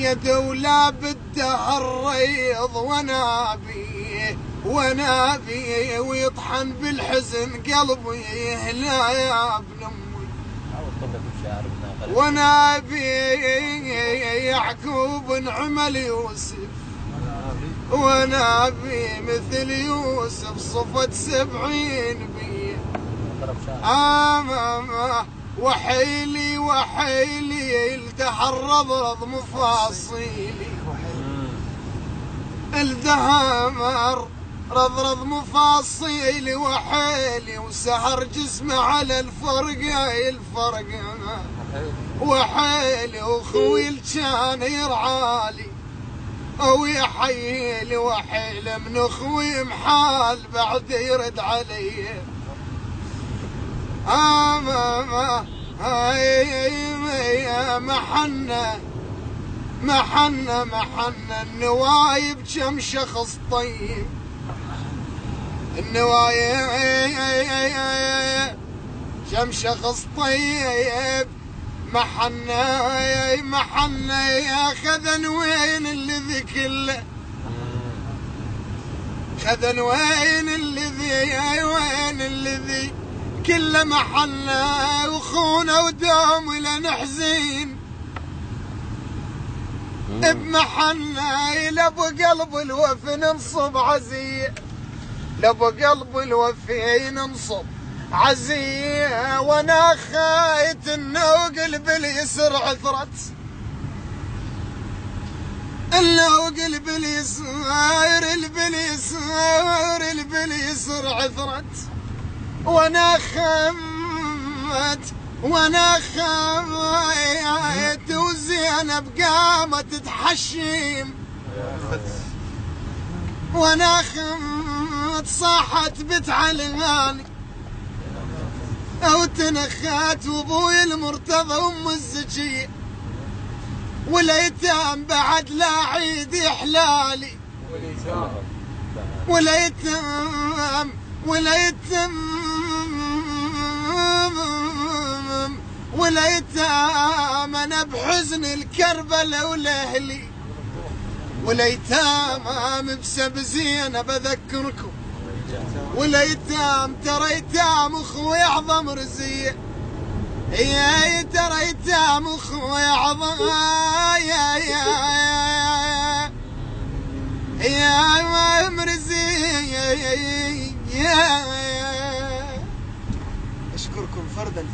يا دولة بالدهر ريض ونابي ويطحن بالحزن قلبي لا يا ابن امي ونابي يعقوب عمل يوسف ونابي مثل يوسف صفت 70 بيه وحيلي الدهر رضرض مفاصيلي الدهر رضرض مفاصيلي وحيلي وسهر جسمه على الفرق وحيلي وخوي كان يرعالي او يحيلي وحيل من اخوي محال بعد يرد علي محنة النوايب كم شخص طيب النوايب كم شخص طيب محنة يا خذن وين الذي كله خذن وين الذي كله محنة وخونه ودوم لنحزين بمحنة لابو قلب الوفي ننصب عزية لابو قلب الوفي ننصب عزية وانا خايت انه قلب اليسر عثرت انه قلب اليسر عثرت وانا خايت وزينب قامت تحشيم وانا خمت صاحت بتعلغاني او تنخات وابوي المرتضى ام الزكية والايتام بعد لا عيد يحلالي والايتام انا بحزن الكربلة ولاهلي والايتام بسب زينة بذكركم والايتام ترى ايتام اخوي اعظم رزية يا ترى ايتام اخوي اعظم يا مرزية اشكركم فردا